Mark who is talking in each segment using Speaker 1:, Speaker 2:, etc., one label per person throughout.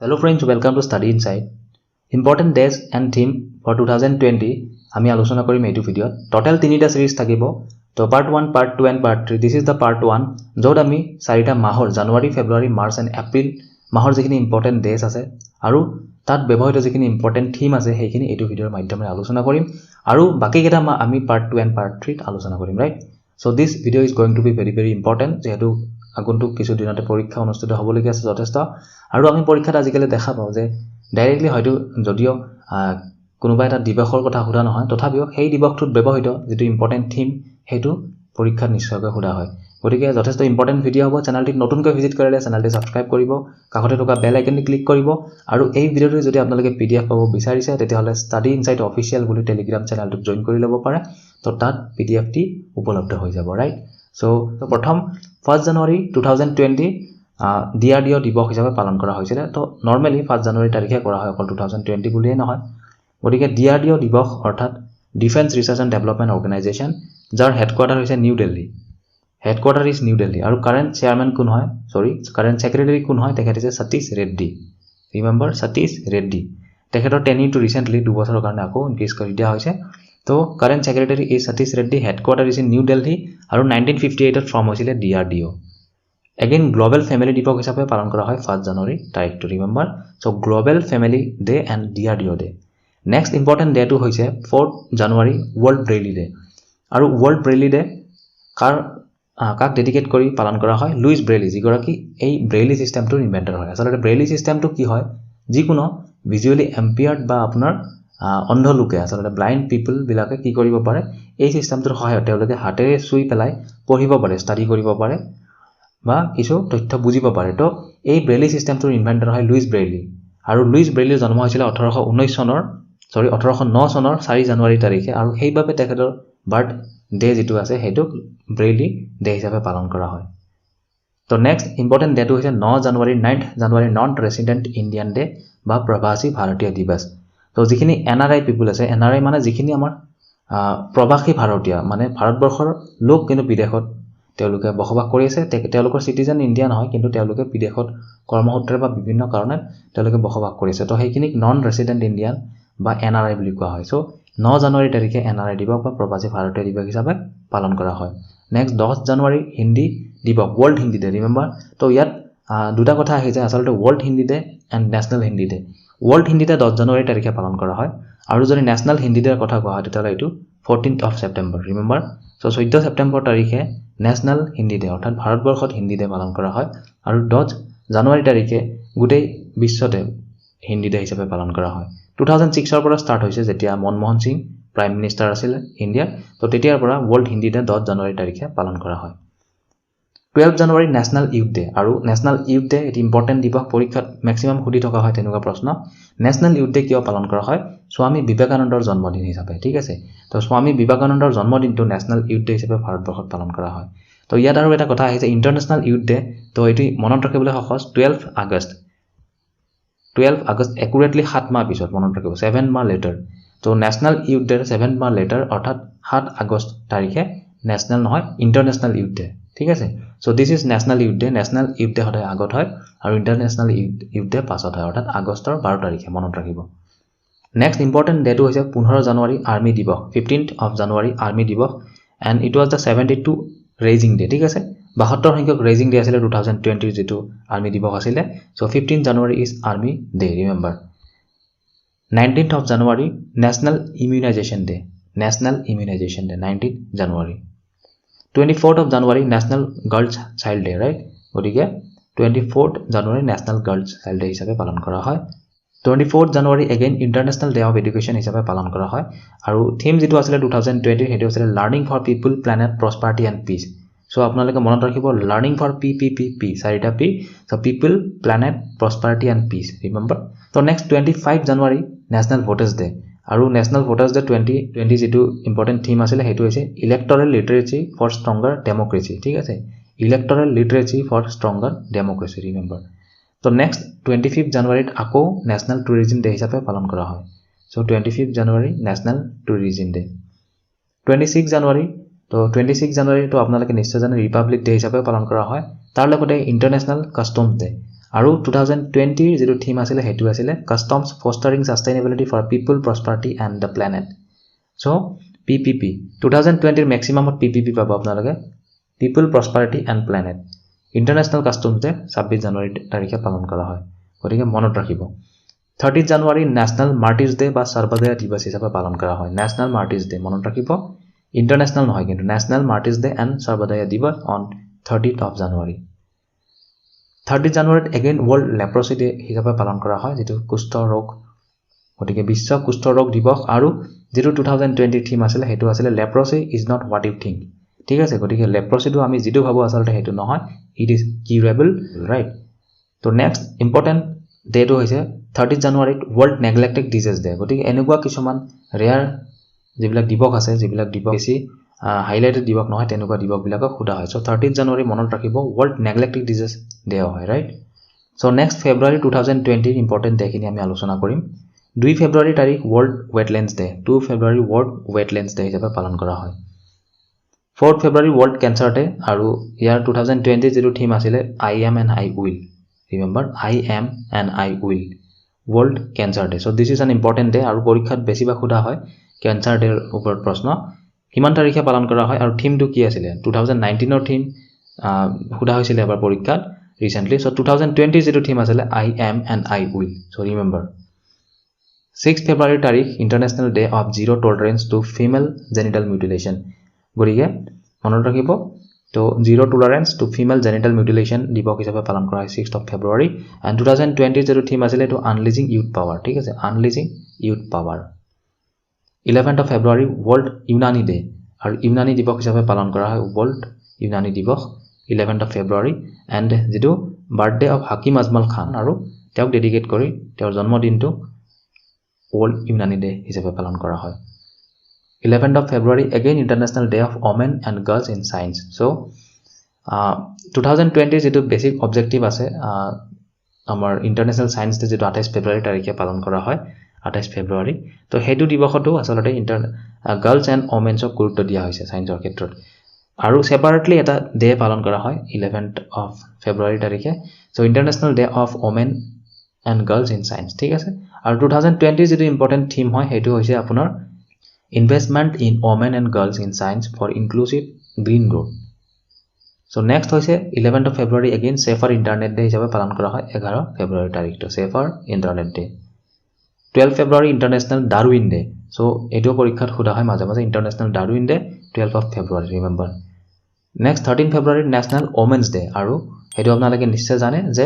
Speaker 1: Hello friends, welcome to Study Insight. Important days and theme for 2020 আমি আলোচনা কৰিম এইটো ভিডিঅত। টোটাল 3টা সিৰিজ থাকিব। তো part 1, part 2 and part 3। This is the part 1 য'ত আমি 4টা মাহৰ জানুৱাৰী, ফেব্ৰুৱাৰী, মাৰ্চ এণ্ড এপ্ৰিল মাহৰ যিখিনি ইম্পৰ্টেণ্ট ডেজ আছে আৰু তাত ব্যৱহৃত যিখিনি ইম্পৰ্টেণ্ট থিম আছে সেইখিনি এইটো ভিডিঅৰ মাধ্যমেৰে আলোচনা কৰিম আৰু বাকি কেইটা আমি পাৰ্ট 2 এণ্ড পাৰ্ট 3 আলোচনা কৰিম, right? So this video is going to B very important যেহেতু আগন্তুক কিছু দিনতে পৰীক্ষা অনুষ্ঠিত হ'বলগীয়া আছে যথেষ্ট। আৰু আমি পৰীক্ষাত আজিকালি দেখা পাওঁ যে ডাইৰেক্টলি হয়তো যদিও কোনোবা এটা দিৱসৰ কথা সোধা নহয় তথাপিও সেই দিৱসটোত ব্যৱহৃত যিটো ইম্পৰ্টেণ্ট থিম সেইটো পৰীক্ষাত নিশ্চয়কৈ সোধা হয়। গতিকে যথেষ্ট ইম্পৰ্টেণ্ট ভিডিঅ' হ'ব। চেনেলটিত নতুনকৈ ভিজিট কৰিলে চেনেলটি ছাবস্ক্ৰাইব কৰিব, কাষতে থকা বেল আইকনটি ক্লিক কৰিব আৰু এই ভিডিঅ'টো যদি আপোনালোকে PDF পাব বিচাৰিছে তেতিয়াহ'লে ষ্টাডি ইনসাইট অফিচিয়েল বুলি টেলিগ্ৰাম চেনেলটোত জইন কৰি ল'ব পাৰে। তো তাত PDFটি উপলব্ধ হৈ যাব, ৰাইট? সো প্ৰথম 1 জানুৱাৰী 2020 DRDO দিৱস হিচাপে পালন কৰা হৈছিল। তো নৰ্মেলি 1 জানুৱাৰী তাৰিখে কৰা হয়, অকল 2020 বুলিয়ে নহয়। গতিকে DRDO দিৱস অৰ্থাৎ defence research and development organisation, যাৰ হেডকোৱাৰ্টাৰ হৈছে new Delhi. Headquarter is new Delhi আৰু কাৰেণ্ট চেয়াৰমেন কোন হয়, কাৰেণ্ট ছেক্ৰেটাৰী কোন হয়, তেখেত হৈছে সতীশ ৰেড্ডি। ৰিমেম্বাৰ সতীশ ৰেড্ডি। তেখেতৰ টেনিউৰটো ৰিচেণ্টলি 2 বছৰৰ কাৰণে আকৌ ইনক্ৰিজ কৰি দিয়া হৈছে। তো current secretary is Satish Reddy, headquarter is in new Delhi আৰু 1958 ফৰ্ম হৈছিলে DRDO। এগেইন গ্লোবেল ফেমিলি দিৱস হিচাপে পালন কৰা হয় 1 জানুৱাৰী তাৰিখটো, remember. So global family day and DRDO day. Next important ডেটো হৈছে 4 জানুৱাৰী ৱৰ্ল্ড ব্ৰেইলি ডে। আৰু ৱৰ্ল্ড ব্ৰেইলি ডে কাক ডেডিকেট কৰি পালন কৰা হয়? লুইচ ব্ৰেইলি, যিগৰাকী এই ব্ৰেইলি ছিষ্টেমটোৰ ইনভেণ্টৰ হয়। আচলতে ব্ৰেইলি ছিষ্টেমটো কি হয়? যিকোনো ভিজুৱেলি এম্পেয়াৰ্ড বা আপোনাৰ অন্ধ লোকে, আচলতে ব্লাইণ্ড পিপলবিলাকে কি কৰিব পাৰে, এই ছিষ্টেমটোৰ সহায়ত তেওঁলোকে হাতেৰে চুই পেলাই পঢ়িব পাৰে, ষ্টাডি কৰিব পাৰে বা কিছু তথ্য বুজিব পাৰে। তো এই ব্ৰেইলি ছিষ্টেমটোৰ ইনভেণ্টৰ হয় লুইচ ব্ৰেইলি। আৰু লুইচ ব্ৰেইলিৰ জন্ম হৈছিলে 1809 চনৰ 4 জানুৱাৰী তাৰিখে আৰু সেইবাবে তেখেতৰ বাৰ্থ ডে যিটো আছে সেইটোক ব্ৰেইলি ডে হিচাপে পালন কৰা হয়। তো নেক্সট ইম্পৰ্টেণ্ট ডেটো হৈছে 9 জানুৱাৰী নন ৰেচিডেণ্ট ইণ্ডিয়ান ডে বা প্ৰৱাসী ভাৰতীয় দিৱস। তো যিখিনি NRI পিপুল আছে, NRI মানে যিখিনি আমাৰ প্ৰৱাসী ভাৰতীয়, মানে ভাৰতবৰ্ষৰ লোক কিন্তু বিদেশত তেওঁলোকে বসবাস কৰি আছে, তেওঁলোকৰ চিটিজেন ইণ্ডিয়া নহয়, কিন্তু তেওঁলোকে বিদেশত কৰ্মসূত্ৰে বা বিভিন্ন কাৰণত তেওঁলোকে বসবাস কৰিছে। তো সেইখিনিক নন ৰেচিডেণ্ট ইণ্ডিয়ান বা NRI বুলি কোৱা হয়। সো 9 জানুৱাৰী তাৰিখে NRI দিৱস বা প্ৰৱাসী ভাৰতীয় দিৱস হিচাপে পালন কৰা হয়। নেক্সট 10 জানুৱাৰী হিন্দী দিৱস, ৱৰ্ল্ড হিন্দী ডে, ৰিমেম্বাৰ। তো ইয়াত দুটা কথা আহি যায় আচলতে, world Hindi day and national Hindi day. World Hindi day 10 জানুৱাৰী তাৰিখে পালন কৰা হয় আৰু যদি নেশ্যনেল হিন্দী ডেৰ কথা কোৱা হয় তেতিয়াহ'লে এইটো 14 ছেপ্টেম্বৰ, ৰিমেম্বাৰ। সো 14 ছেপ্টেম্বৰ তাৰিখে নেশ্যনেল হিন্দী ডে অৰ্থাৎ ভাৰতবৰ্ষত হিন্দী ডে পালন কৰা হয় আৰু 10 জানুৱাৰী তাৰিখে গোটেই বিশ্বতে হিন্দী ডে হিচাপে পালন কৰা হয়। 2006 পৰা ষ্টাৰ্ট হৈছে, যেতিয়া মনমোহন সিং প্ৰাইম মিনিষ্টাৰ আছিল ইণ্ডিয়াৰ। তো তেতিয়াৰ পৰা ৱৰ্ল্ড হিন্দী ডে 10 জানুৱাৰী তাৰিখে পালন কৰা হয়। 12 জানুৱাৰী নেশ্যনেল ইউথ ডে। আৰু নেশ্যনেল ইউথ ডে এটি ইম্পৰ্টেণ্ট দিৱস, পৰীক্ষাত মেক্সিমাম সুধি থকা হয় তেনেকুৱা প্ৰশ্ন। নেশ্যনেল ইউথ ডে কিয় পালন কৰা হয়? স্বামী বিবেকানন্দৰ জন্মদিন হিচাপে, ঠিক আছে? তো স্বামী বিবেকানন্দৰ জন্মদিনটো নেশ্যনেল ইউথ ডে হিচাপে ভাৰতবৰ্ষত পালন কৰা হয়। তো ইয়াত আৰু এটা কথা আহিছে, ইণ্টাৰনেশ্যনেল ইউথ ডে। তো এইটো মনত ৰাখিবলৈ সহজ, 12 আগষ্ট একুৰেটলি 7 মাহ পিছত, মনত ৰাখিব, 7 মাহ লেটাৰ। তো নেশ্যনেল ইউথ ডে 7 মাহ লেটাৰ অৰ্থাৎ 7 আগষ্ট তাৰিখে নেশ্যনেল নহয়, ইণ্টাৰনেশ্যনেল ইউথ ডে, ঠিক আছে? So this is national youth day. National youth day সদায় আগত হয় আৰু ইণ্টাৰনেশ্যনেল ইউথ ডে পাছত হয়, অৰ্থাৎ আগষ্টৰ 12 তাৰিখে, মনত ৰাখিব। নেক্সট ইম্পৰ্টেণ্ট ডেটো হৈছে 15 জানুৱাৰী আৰ্মি দিৱস, 15 জানুৱাৰী আৰ্মি দিৱস and it was the 72 raising day, ঠিক আছে? 72 সংখ্যক ৰেইজিং ডে আছিলে 2020 যিটো আৰ্মি দিৱস আছিলে। সো 15 জানুৱাৰী ইজ আৰ্মি ডে, ৰিমেম্বাৰ। 19 জানুৱাৰী নেশ্যনেল ইমিউনাইজেশ্যন ডে, 19 জানুৱাৰী। 24 জানুৱাৰী national girls child day, right? গতিকে 24 জানুৱাৰী নেশ্যনেল গাৰ্লছ চাইল্ড ডে হিচাপে পালন কৰা হয়। 24 জানুৱাৰী again international day of education হিচাপে পালন কৰা হয় আৰু থিম যিটো আছিলে 2020 সেইটো আছিলে learning for people, planet, prosperity and peace. So আপোনালোকে মনত ৰাখিব, লাৰ্ণিং ফৰ P, 4টা P। So people, planet, prosperity and peace, remember. তো নেক্সট 25 জানুৱাৰী নেশ্যনেল ভোটাৰ্ছ ডে। আৰু নেশ্যনেল ভোটাৰ্ছ ডে 2020 যিটো ইম্পৰ্টেণ্ট থিম আছিলে সেইটো হৈছে electoral literacy for stronger democracy, ঠিক আছে? Electoral literacy for stronger democracy, remember. তো নেক্সট 25 জানুৱাৰীত আকৌ নেশ্যনেল টুৰিজিম ডে হিচাপে পালন কৰা হয়। সো 25 জানুৱাৰী নেশ্যনেল টুৰিজিম ডে। 26 জানুৱাৰী, তো 26 জানুৱাৰীটো আপোনালোকে নিশ্চয় জানে ৰিপাব্লিক ডে হিচাপে পালন কৰা হয়। তাৰ লগতে ইণ্টাৰনেশ্যনেল কাষ্টমছ ডে। আৰু 2020 যেটো থিম আছিল হেতু আছিল customs fostering sustainability for people prosperity and the planet so PPP 2020 maximum PPP পাব আপোনালোকে people prosperity and planet international customs day 26 জানুৱাৰী তাৰিখে পালন কৰা হয় গতিকে মনত ৰাখিব 30 জানুৱাৰী ন্যাশনাল মাৰ্টিজ ডে বা সৰ্বদয়া দিৱস হিচাপে পালন কৰা হয় ন্যাশনাল মাৰ্টিজ ডে মনত ৰাখিব ইন্টাৰনেশনাল নহয় কিন্তু ন্যাশনাল মাৰ্টিজ ডে এণ্ড সৰ্বদয়া দিৱস অন 30th of January 30 জানুৱাৰীত এগেইন ওয়াৰ্ল্ড লেপ্ৰসি ডে হিচাপে পালন কৰা হয় যেটো কুষ্ঠ ৰোগ গতিকে বিশ্ব কুষ্ঠ ৰোগ দিৱস আৰু যেটো 2020 থিম আছিল হেতু আছিল leprosy is not what you think ঠিক আছে গতিকে লেপ্ৰসিটো আমি যেটো ভাবো আসলতে হেতু নহয় ইট ইজ কিউৰেবল ৰাইট তো নেক্সট ইম্পৰ্টেন্ট ডেটো হৈছে 30 জানুৱাৰীত ওয়াৰ্ল্ড নেগলেক্টেড ডিজিজ ডে গতিকে এনেকুৱা কিছুমান ৰেয়াৰ যিবিলাক দিৱস আছে যিবিলাক দিৱস বেছি হাইলাইটেড দিৱস নহয় তেনেকুৱা দিৱস বিলাকক খুদা হয় সো 30 জানুৱাৰী মনত ৰাখিব ওয়াৰ্ল্ড নেগলেক্টেড ডিজিজ ডে হয় ৰাইট সো নেক্সট ফেব্ৰুৱাৰী 2020 ইম্পৰ্টেন্ট ডেখিনি আমি আলোচনা কৰিম 2 ফেব্ৰুৱাৰী তাৰিখ ওয়াৰ্ল্ড ওয়েটল্যান্ডছ ডে 2 ফেব্ৰুৱাৰী ওয়াৰ্ল্ড ওয়েটল্যান্ডছ ডে হিচাপে পালন কৰা হয় 4 ফেব্ৰুৱাৰী ওয়াৰ্ল্ড ক্যান্সাৰ ডে আৰু ইয়াৰ 2020 যেটো থিম আছিল I am and I will remember I am and I will world cancer day so this is an important day আৰু পৰীক্ষাত বেছিভাগ খুদা হয় ক্যান্সাৰ ডেৰ ওপৰত প্ৰশ্ন কিমান তাৰিখে পালন কৰা হয় আৰু থিমটো কি আছিল 2019 ৰ থিম খুদা হৈছিল এবাৰ পৰীক্ষাত ৰিসেন্টলি সো 2020 যেটো থিম আছিল I am and I will so remember 6 ফেব্ৰুৱাৰী তাৰিখ international day of zero tolerance to female genital mutilation গৰিকে মনত ৰাখিব তো zero tolerance to female genital mutilation দিৱস হিচাপে পালন কৰা হয় 6th of February and 2020 যেটো থিম আছিল এটো আনলিজিং ইউথ পাৱাৰ ঠিক আছে unleashing youth power 11th of February world Unani day আর ইউনানি দিবস হিসাবে পালন করা হয় ওয়ার্ল্ড ইউনানি দিবস 11th of February and যেটো বার্থডে অফ হাকিম আজমল খান আর তেওঁক ডেডিকেট কৰি তেওঁৰ জন্মদিনটো ওয়ার্ল্ড ইউনানি ডে হিসাবে পালন করা হয় 11th of February again international day of women and girls in science so 2020 যেটো বেসিক অবজেক্টিভ আছে আমাৰ ইন্টাৰনেশনাল সায়েন্স ডে যেটো 28 ফেব্ৰুৱাৰী তাৰিখে পালন কৰা হয় 28 ফেব্ৰুৱাৰী তো হেতু দিৱসটো আসলতে গাৰ্লছ এণ্ড ওমেনছক গুৰুত্ব দিয়া হৈছে সায়েন্সৰ ক্ষেত্ৰত আৰু সেপাৰেটলি এটা ডে পালন কৰা হয় 11th of February তাৰিখে so international day of women and girls in science ঠিক আছে আৰু 2020 যেটো ইম্পৰ্টেন্ট থিম হয় হেতু হৈছে আপোনাৰ investment in women and girls in science for inclusive green growth so next হৈছে 11th of February again safer internet day হিচাপে পালন কৰা হয় 11 ফেব্ৰুৱাৰী তাৰিখটো safer internet day 12 February International Darwin Day. So, এটো পৰীক্ষাত খুদা হয় মাজে মাজে International Darwin Day 12th of February remember. Next 13 February National Women's Day আৰু হেতু আপোনালোকে নিশ্চয় জানে যে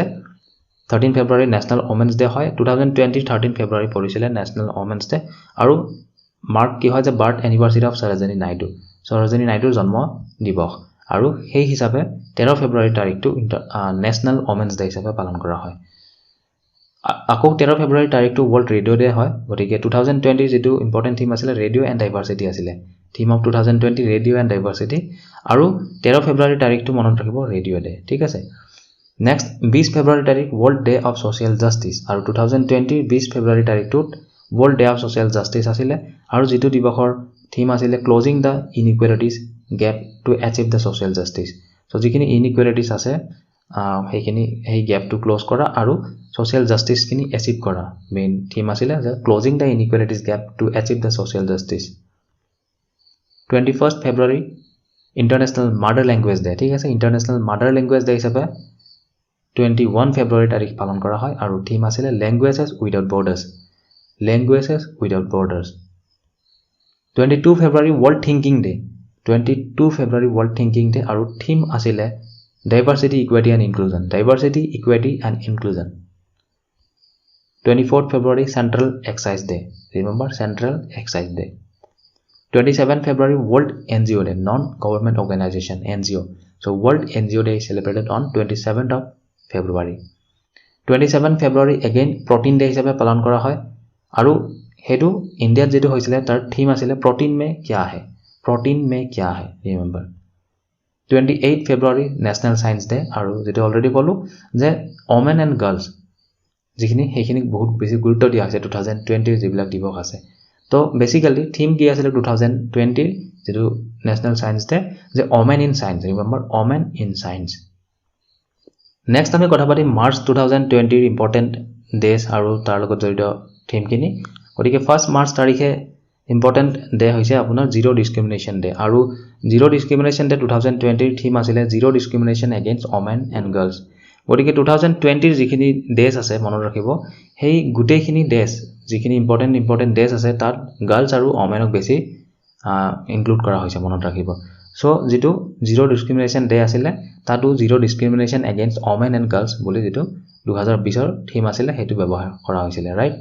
Speaker 1: 13 February National Women's Day হয় 2020 13 February পৰিছিল National Women's Day আৰু মাৰ্ক কি হয় যে বাৰ্থ এনিভাৰ্সাৰী অফ সৰোজিনী নাইডু সৰোজিনী নাইডুৰ জন্ম দিৱস আৰু সেই হিচাপে 13 ফেব্ৰুৱাৰী তাৰিখটো National Women's Day হিচাপে পালন কৰা হয় আকৌ 13 ফেব্ৰুৱাৰী তাৰিখটো ওয়াৰ্ল্ড ৰেডিও ডে হয় গতিকে 2020 যেটো ইম্পৰ্টেন্ট থিম আছিল ৰেডিও এণ্ড ডাইভাৰ্সিটি আছিল থিম অফ 2020 ৰেডিও এণ্ড ডাইভাৰ্সিটি আৰু 13 ফেব্ৰুৱাৰী তাৰিখটো মনত ৰাখিব ৰেডিও ডে ঠিক আছে নেক্সট 20 ফেব্ৰুৱাৰী তাৰিখ world day of social justice আৰু 2020 20 ফেব্ৰুৱাৰী তাৰিখটোত world day of social justice আছিল আৰু যেটো দিৱসৰ থিম আছিল closing the inequalities gap to achieve the social justice so যিখিনি ইনইকুৱেলিটিজ আছে হেখিনি হেই গ্যাপটো ক্লোজ কৰা আৰু সোশ্যাল জাস্টিস কিনি অ্যাচিভ কৰা মেইন থিম আছিল যে closing the inequalities gap to achieve the social justice 21st February international mother language day ঠিক আছে ইন্টাৰনেশনাল মাদাৰ ল্যাঙ্গুৱেজ ডে হিচাপে 21 ফেব্ৰুৱাৰী তাৰিখ পালন কৰা হয় আৰু থিম আছিল ল্যাঙ্গুৱেজেছ উইদাউট বৰ্ডাৰ্ছ ল্যাঙ্গুৱেজেছ উইদাউট বৰ্ডাৰ্ছ 22 ফেব্ৰুৱাৰী ওয়াৰ্ল্ড থিংকিং ডে 22 ফেব্ৰুৱাৰী ওয়াৰ্ল্ড থিংকিং ডে আৰু থিম আছিল Diversity, Equity and Inclusion. Diversity, Equity and Inclusion. 24th February Central Excise Day. Remember Central Excise Day. 27th February World NGO Day. Non-Government Organization NGO. So World NGO Day is celebrated on 27th of February. 27th February again Protein Day হিচাপে পালন কৰা হয় আৰু হেতু ইন্ডিয়াত যেটো হৈছিল তাৰ theme আছিল Protein में क्या है? Protein में क्या है? Remember. 28 February National Science Day আৰু যেটো অলৰেডি কলো যে women and girls যিখিনি হেখিনি বহুত বেছি গুৰুত্ব দিয়া হৈছে 2020 যিবিলাক দিৱস আছে তো বেসিক্যালি থিম কি আছিল 2020 যেটো National Science Day যে women in science remember women in science next আমি কথা পাতিম মাৰ্চ 2020 ৰ ইম্পৰ্টেণ্ট ডেজ আৰু তাৰ লগত জড়িত থিমখিনি গতিকে ফাৰ্ষ্ট মাৰ্চ তাৰিখে ইম্পৰ্টেণ্ট ডে হৈছে আপোনাৰ জিৰ' ডিছক্ৰিমিনেশ্যন ডে আৰু জিৰ' ডিছক্ৰিমিনেশ্যন ডে 2020 ৰ থিম আছিলে zero' discrimination against women and girls গতিকে 2020 ৰ যিখিনি ডেজ আছে মনত ৰাখিব সেই গোটেইখিনি ডেজ যিখিনি ইম্পৰ্টেণ্ট ডেজ আছে তাত গাৰ্লছ আৰু ওমেনক বেছি ইনক্লুড কৰা হৈছে মনত ৰাখিব সো যেটো জিৰ' ডিছক্ৰিমিনেশ্যন ডে আছিলে তাতো zero' discrimination against women and girls বুলি যেটো 2020 ৰ থিম আছিলে সেইটো ব্যৱহাৰ কৰা হৈছিলে ৰাইট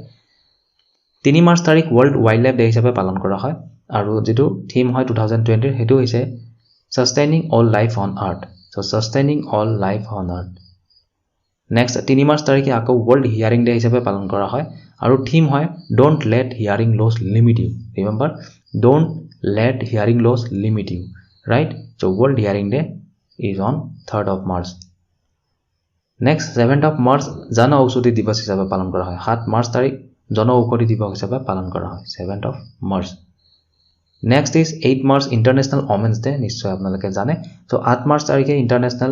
Speaker 1: 3 মাৰ্চ তাৰিখ ৱৰ্ল্ড ৱাইল্ড লাইফ ডে হিচাপে পালন কৰা হয় আৰু যেটো থিম হয় 2020 ৰ হেতু হৈছে sustaining all life on earth so sustaining all life on earth next 3 March তাৰিখে আকৌ ৱৰ্ল্ড হিয়াৰিং ডে হিচাপে পালন কৰা হয় আৰু থিম হয় don't let hearing loss limit you remember don't let hearing loss limit you right so world hearing day is on 3rd of march next 7th of march জন ঔষধি দিৱস হিচাপে পালন কৰা হয় 7 মাৰ্চ তাৰিখ জন ঔষধি দিৱস হিচাপে পালন কৰা হয় 7th of march next is 8 march international women's day নিশ্চয় আপোনালোকে জানে so 8 মাৰ্চ তাৰিখে international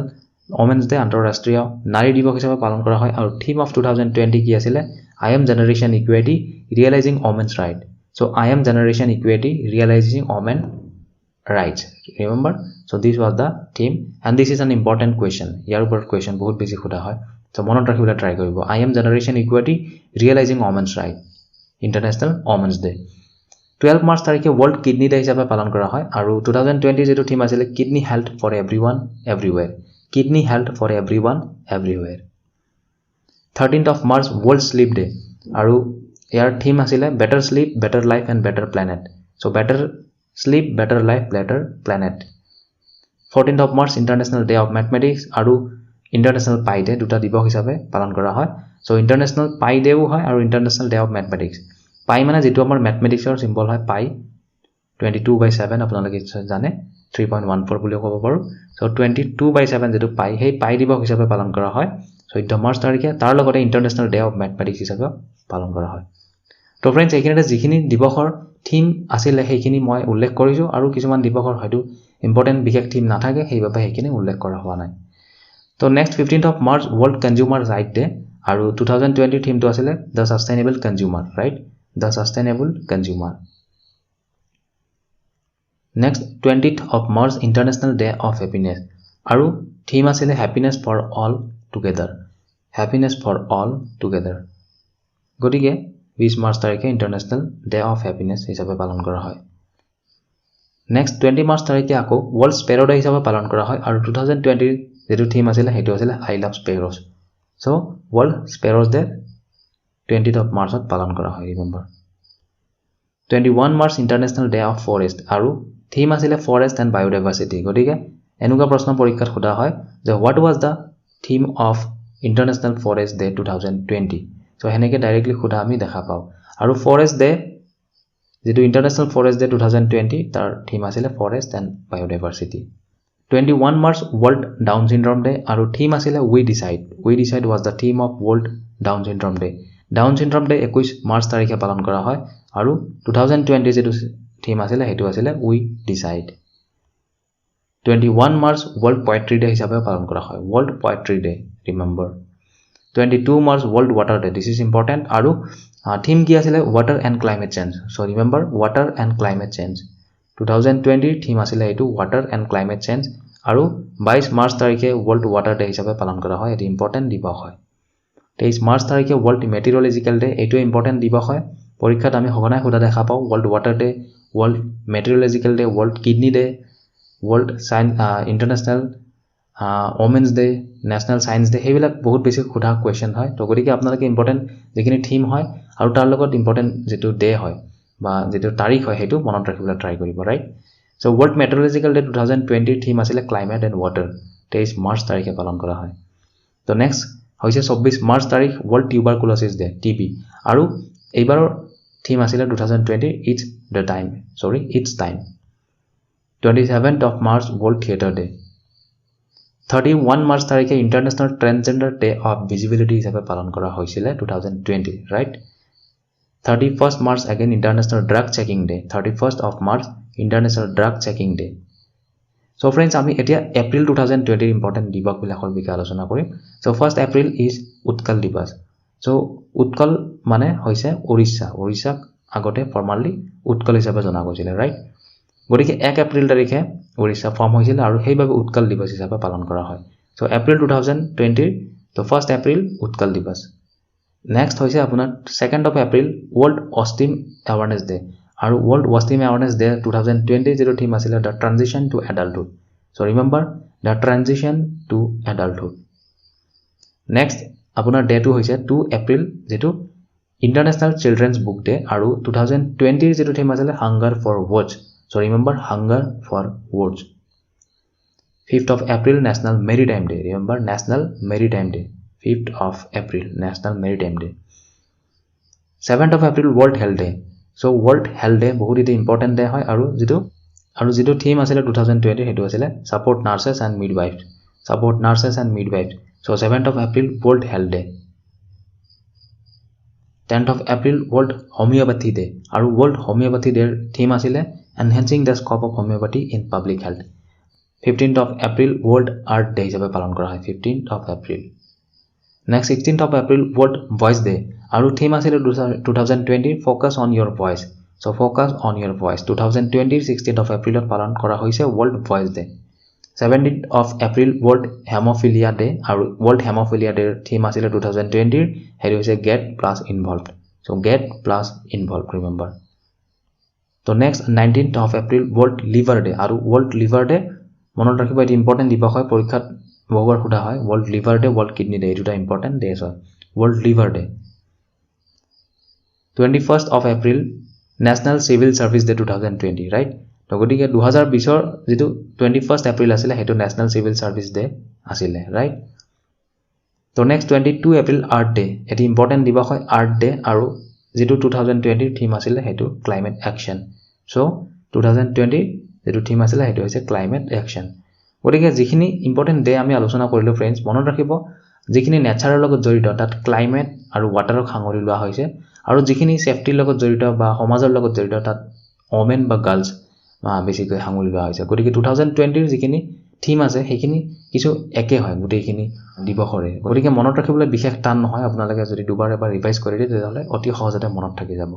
Speaker 1: women's day আন্তঃৰাষ্ট্ৰীয় নাৰী দিৱস হিচাপে পালন কৰা হয় আৰু theme of 2020 কি আছিল I am generation equality realizing women's right so I am generation equality realizing women rights remember so this was the theme and this is an important question ইয়াৰ ওপৰত question বহুত বেছি খুদা হয় so মনত ৰাখিবলৈ try কৰিব I am generation equality realizing women's right international women's day 12 March তাৰিখে world kidney day হিচাপে পালন কৰা হয় আৰু 2020 যেটো থিম আছিল kidney health for everyone everywhere kidney health for everyone everywhere 13th of march world sleep day আৰু ইয়াৰ theme আছিল better sleep better life and better planet so better sleep better life better planet 14th of march international day of mathematics আৰু international pi day দুটা দিৱস হিচাপে পালন কৰা হয় so international pi day হয় আৰু international day of mathematics pi মানে যেটো আমাৰ mathematics ৰ সিম্বল হয় pi 22/7 আপোনালোকে জানে 3.14 বুলি ক'ব পাৰো so 22/7 যেটো pi সেই pi দিৱস হিচাপে পালন কৰা হয় 14 মাৰ্চ তাৰিখে তাৰ লগতে international day of mathematics হিচাপে পালন কৰা হয় তো फ्रेंड्स এইখিনিতে যিখিনি দিৱসৰ থিম আছিল সেইখিনি মই উল্লেখ কৰিছো আৰু কিছুমান দিৱসৰ হয়তো ইম্পৰ্টেন্ট বিশেষ থিম নাথাকে সেইবাবে সেইখিনি উল্লেখ কৰা হোৱা নাই তো next 15th of march world consumer right day আৰু 2020 থিমটো আছিল the sustainable consumer right the sustainable consumer next 20th of march international day of happiness আৰু থিম আছিল happiness for all together happiness for all together গতিকে 20 March তাৰিখে international day of happiness হিচাপে পালন কৰা হয় নেক্সট 20 মাৰ্চ তাৰিখে আকৌ ওয়াৰ্ল্ড স্পেৰো ডে হিচাপে পালন কৰা হয় আৰু 2020 যেটো থিম আছিল হেতু আছিল I love sparrows so world sparrows day 20th of মাৰ্চত পালন কৰা হয় remember 21 March international day of forest আৰু থিম আছিল ফৰেষ্ট এণ্ড বায়োডাইভাৰ্চিটি গতিকে এনেকুৱা প্ৰশ্ন পৰীক্ষাত সোধা হয় যে what was the theme of international forest day 2020 so heneke directly khuda ami dekha pao aru forest day jetu international forest day 2020 tar theme asile forest and biodiversity 21 march world down syndrome day aru theme asile we decide was the theme of world down syndrome day 21 march tarikhe palan kora hoy aru 2020 jetu theme asile hetu asile we decide 21 march world poetry day hisabe palan kora hoy world poetry day remember 22 March World Water Day. This is important. Aru theme ki asile water and climate change. So remember water and climate change. 2020 theme asile etu water and climate change. Aru 22 March tarikhe World Water Day hisabe palan kora hoy. Etu important dibosh hoy. 23 March tarikhe World Meteorological Day. Etu important dibosh hoy. Porikhat ami hogonai khuda dekha pao World Water Day, World Meteorological Day, World Kidney Day, World International Women's Day, National Science Day হেবিলাক বহুত বেছি খুদা question হয় তো গতিকে আপোনালোকে important যিখিনি theme হয় আৰু তাৰ লগত ইম্পৰ্টেন্ট যেটো ডে হয় বা যেটো তাৰিখ হয় হেতু মনত ৰাখিবলৈ ট্ৰাই কৰিব right so world meteorological day 2020 theme আছিল ক্লাইমেট এণ্ড ওয়াটাৰ 23 মাৰ্চ তাৰিখে পালন কৰা হয় তো নেক্সট হৈছে 24 মাৰ্চ তাৰিখ ওয়াৰ্ল্ড টিউবাৰকুলোচিছ ডে টিবি আৰু এইবাৰৰ থিম আছিল 2020 it's time 27th of March World Theatre Day 31 March tarikhe International Transgender Day of Visibility hisabe palan kora hoisile 2020 right 31st March again International Drug Checking Day 31st of March International Drug Checking Day So friends, আমি এতিয়া April 2020 important দিৱসবিলাকৰ বিষয়ে আলোচনা কৰিম। So first April is Utkal দিৱস। So Utkal মানে হৈছে উৰিষ্যা। উৰিষ্যাক আগতে ফৰ্মালি উৎকল হিচাপে জনা গৈছিলে, ৰাইট? গতিকে 1 এপ্ৰিল তাৰিখে উৰিষ্যা ফৰ্ম হৈছিল আৰু সেইবাবে উৎকল দিৱস হিচাপে পালন কৰা হয়। So এপ্ৰিল 2020 তো ফাৰ্ষ্ট এপ্ৰিল উৎকল দিৱস। নেক্সট হৈছে আপোনাৰ 2nd of April ৱৰ্ল্ড অষ্টিম এৱাৰনেছ ডে। আৰু ৱৰ্ল্ড অষ্টিম এৱাৰনেছ ডে 2020 যিটো থিম আছিলে the transition to adulthood. So remember the transition to adulthood. Next আপোনাৰ ডেটো হৈছে 2 এপ্ৰিল যেটো ইন্টাৰনেশ্যনেল চিলড্ৰেনছ বুক ডে আৰু 2020 যেটো থিম আছিল hunger for words. So remember hunger for words. 5th of April National Maritime Day. Remember National Maritime Day. 5th of April National Maritime Day. 7th of April World Health Day. So World Health Day বহুত এটা important day হয় আৰু যেটো theme আছিলে 2020 হেতু আছিলে support nurses and midwife. Support nurses and midwife. So 7th of April World Health Day. 10th of April World Homeopathy Day আৰু World Homeopathy Day theme আছিলে Enhancing the Scope of Homeopathy in Public Health. 15th of April World Art Day হিচাপে পালন কৰা হয় 15th of April. Next 16th of April World Voice Day আৰু theme আছিলে 2020 Focus on Your Voice. So focus on your voice. 2020 16th of April পালন কৰা হৈছে World Voice Day. 17th of April World Hemophilia Day আৰু World Hemophilia Day theme আছিলে 2020 হেৰি হৈছে Get Plus Involved. So get plus involved, remember. So next 19th of April World Liver Day আৰু World Liver Day মনত ৰাখিব এটি important দিৱস হয় পৰীক্ষাত বহুবাৰ সোধা হয় World Liver Day World Kidney Day এটা ইম্পৰ্টেণ্ট ডেজ হয় World Liver Day. 21st of April National Civil Service Day 2020, right? তো গতিকে 2020 যেটো 21st এপ্ৰিল আছিল হেতু National Civil Service Day আছিল, right? তো নেক্সট 22 এপ্ৰিল আৰ্ট ডে এটি ইম্পৰ্টেণ্ট দিৱস হয় আৰ্ট ডে আৰু যেটো 2020 থিম আছিল হেতু ক্লাইমেট অ্যাকশন। সো 2020 যেটো থিম আছিল হেতু হৈছে ক্লাইমেট অ্যাকশন। গতিকে যিখিনি ইম্পৰ্টেণ্ট ডে আমি আলোচনা কৰিলো ফ্ৰেণ্ডছ মনত ৰাখিব যিখিনি নেচাৰৰ লগত জড়িত তাত ক্লাইমেট আৰু ৱাটাৰক সাঙৰি লোৱা হৈছে আৰু যিখিনি সেফটিৰ লগত জড়িত বা সমাজৰ লগত জড়িত তাত ওমেন বা গাৰ্লছ বেছিকৈ সাঙৰি লোৱা হৈছে। গতিকে 2020 যিখিনি থিম আছে সেইখিনি কিছু একে হয় গোটেইখিনি দিৱসৰে। গতিকে মনত ৰাখিবলৈ বিশেষ টান নহয় আপোনালোকে যদি দুবাৰ এবাৰ ৰিভাইজ কৰি দিয়ে তেতিয়াহ'লে অতি সহজতে মনত থাকি যাব।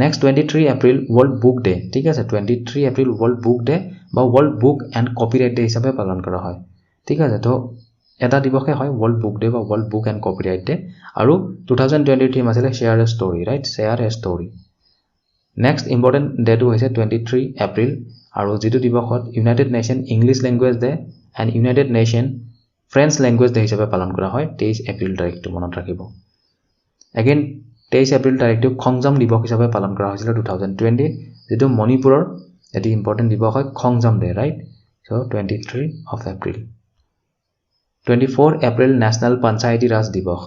Speaker 1: Next 23 April world book day, ঠিক আছে 23 এপ্ৰিল ৱৰ্ল্ড বুক ডে বা world book and copyright day হিচাপে পালন কৰা হয়, ঠিক আছে। তো এটা দিৱসে হয় ৱৰ্ল্ড বুক ডে বা world book and copyright day আৰু 2020 থিম আছিলে শ্বেয়াৰ এ ষ্টৰী, ৰাইট শ্বেয়াৰ এ ষ্টৰী। নেক্সট ইম্পৰ্টেণ্ট ডেটো হৈছে 23 এপ্ৰিল আৰু যিটো দিৱসত United nation English language day and United nation French language day হিচাপে পালন কৰা হয় 23 এপ্ৰিল তাৰিখটো মনত ৰাখিব। এগেইন 23 এপ্ৰিল তাৰিখটো খংজাম দিৱস হিচাপে পালন কৰা হৈছিল 2020 যিটো মণিপুৰৰ এটি ইম্পৰ্টেণ্ট দিৱস হয় Khongjom day, right. So' 23 of April. 24 April national Panchayati Raj দিৱস,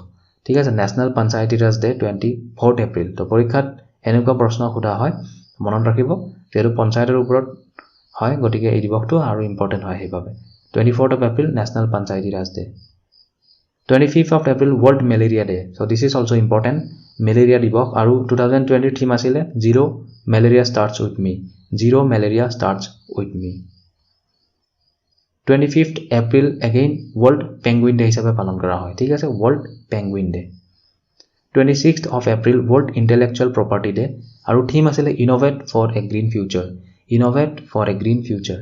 Speaker 1: ঠিক আছে national Panchayati Raj day 24 April. তো পৰীক্ষাত এনেকুৱা প্ৰশ্ন সোধা হয় মনত ৰাখিব যেটো পঞ্চায়তৰ ওপৰত হয় গতিকে এই দিৱসটো আৰু ইম্পৰ্টেণ্ট হয় সেইবাবে 24th of April national Panchayati Raj day. 25th of April world malaria day. So' this is also' important malaria দিৱস আৰু 2020 থিম আছিলে zero' malaria starts with me, zero' malaria starts with me. 25th April again world penguin day হিচাপে পালন কৰা হয়, ঠিক আছে world penguin day. 26th of April world intellectual property day আৰু থিম আছিলে innovate for a green future, innovate for a green future.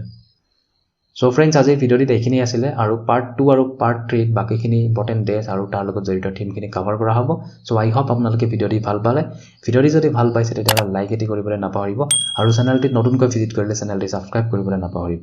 Speaker 1: So' friends আজিৰ ভিডিঅ'টিত এইখিনি আছিলে আৰু পাৰ্ট 2 আৰু পাৰ্ট 3 বাকীখিনি ইম্পৰ্টেণ্ট ডেজ আৰু তাৰ লগত জড়িত থিমখিনি কভাৰ কৰা হ'ব। চ' আই হোপ আপোনালোকে ভিডিঅ'টি ভাল পালে। ভিডিঅ'টি যদি ভাল পাইছে তেতিয়াহ'লে লাইক এটি কৰিবলৈ নাপাহৰিব আৰু চেনেলটিত নতুনকৈ ভিজিট কৰিলে চেনেলটি ছাবস্ক্ৰাইব কৰিবলৈ নাপাহৰিব।